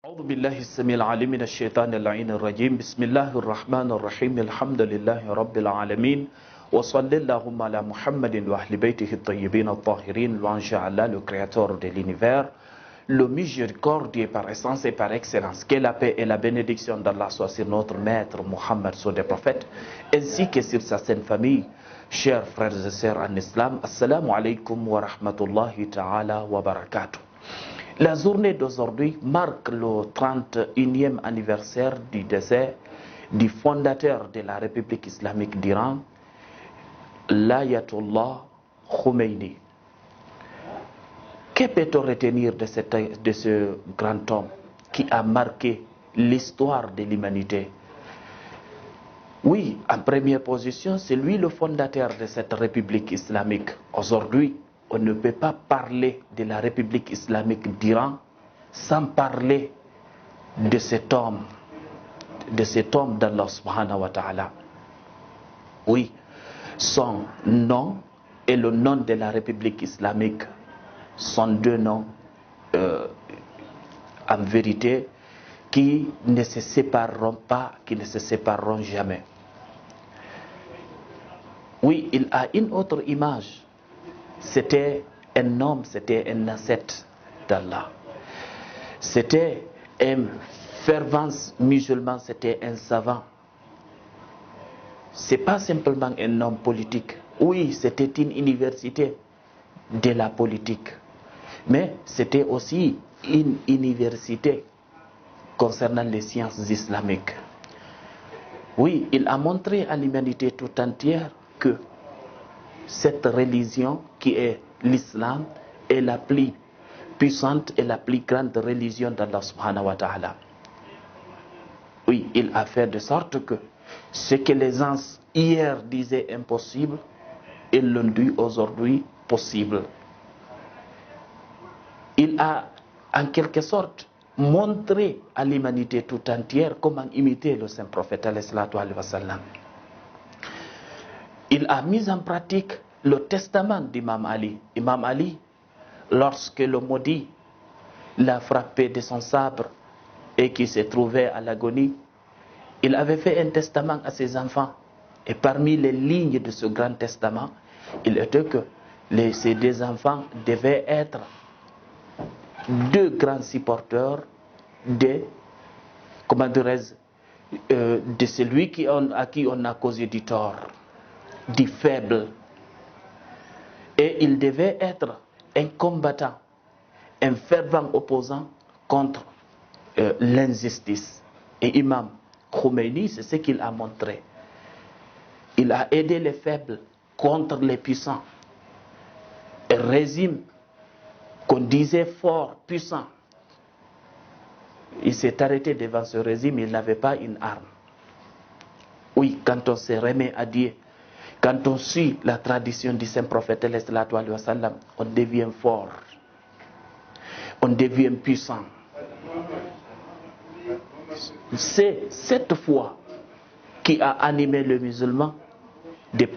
أعوذ بالله السميع العليم من الشيطان اللعين الرجيم بسم الله الرحمن الرحيم الحمد لله رب العالمين وصلى اللهم على Muhammad وأهل بيته الطيبين الطاهرين l'ange Allah, le créateur de l'univers, le miséricordieux par essence et par excellence. Que la paix et la bénédiction d'Allah soient sur notre maître Muhammad, sur des prophètes, ainsi que sur sa sainte famille. Chers frères et sœurs en islam, assalamu alaikum wa rahmatullahi ta'ala wa barakatuh. La journée d'aujourd'hui marque le 31e anniversaire du décès du fondateur de la République islamique d'Iran, l'Ayatollah Khomeini. Que peut-on retenir de ce grand homme qui a marqué l'histoire de l'humanité? Oui, en première position, c'est lui le fondateur de cette République islamique. Aujourd'hui, on ne peut pas parler de la République islamique d'Iran sans parler de cet homme d'Allah subhanahu wa ta'ala. Oui, son nom et le nom de la République islamique sont deux noms en vérité qui ne se sépareront pas, qui ne se sépareront jamais. Oui, il a une autre image. C'était un homme, c'était un ascète d'Allah. C'était un fervent musulman, c'était un savant. C'est pas simplement un homme politique. Oui, c'était une université de la politique. Mais c'était aussi une université concernant les sciences islamiques. Oui, il a montré à l'humanité tout entière que cette religion qui est l'islam est la plus puissante et la plus grande religion d'Allah subhanahu wa ta'ala. Oui, il a fait de sorte que ce que les gens hier disaient impossible, ils l'ont dit aujourd'hui possible. Il a en quelque sorte montré à l'humanité tout entière comment imiter le saint prophète alayhi wa sallam. Il a mis en pratique le testament d'Imam Ali. Imam Ali, lorsque le maudit l'a frappé de son sabre et qui se trouvait à l'agonie, il avait fait un testament à ses enfants. Et parmi les lignes de ce grand testament, il était que ces deux enfants devaient être deux grands supporters de celui à qui on a causé du tort, du faible. Et il devait être un combattant, un fervent opposant contre l'injustice. Et Imam Khomeini, c'est ce qu'il a montré. Il a aidé les faibles contre les puissants. Un régime qu'on disait fort, puissant. Il s'est arrêté devant ce régime, il n'avait pas une arme. Oui, quand on se remet à Dieu, quand on suit la tradition du saint prophète, on devient fort, on devient puissant. C'est cette foi qui a animé le musulman de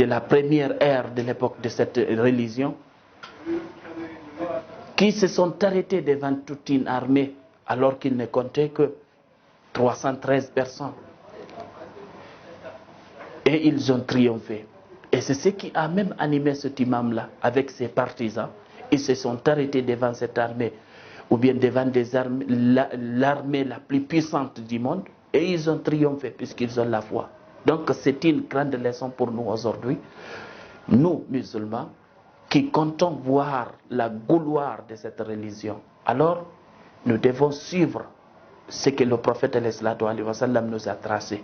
la première ère de l'époque de cette religion, qui se sont arrêtés devant toute une armée alors qu'il ne comptait que 313 personnes. Et ils ont triomphé. Et c'est ce qui a même animé cet imam-là avec ses partisans. Ils se sont arrêtés devant cette armée, ou bien devant l'armée la plus puissante du monde, et ils ont triomphé puisqu'ils ont la foi. Donc c'est une grande leçon pour nous aujourd'hui, nous musulmans, qui comptons voir la gloire de cette religion. Alors, nous devons suivre ce que le prophète alayhi wa sallam nous a tracé.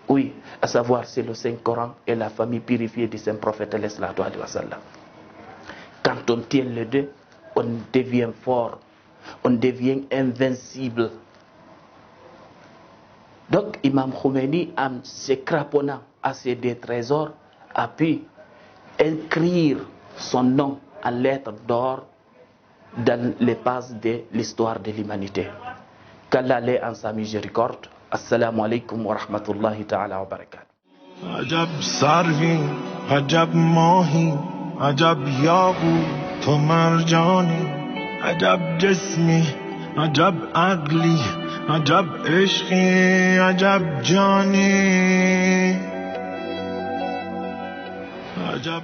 Oui, à savoir c'est le Saint-Coran et la famille purifiée du Saint-Prophète alayhi wa sallam. Quand on tient les deux, on devient fort, on devient invincible. Donc Imam Khomeini, en se craponnant à ces deux trésors, a pu écrire son nom en lettres d'or dans les pages de l'histoire de l'humanité. Qu'Allah l'ait en sa miséricorde. Assalamu alaikum wa rahmatullahi ta'ala wa barakatuh. عجب سروی عجب ماهی عجب یاقوت و مرجانی عجب جسمی عجب عقلی عجب عشقی عجب جانی عجب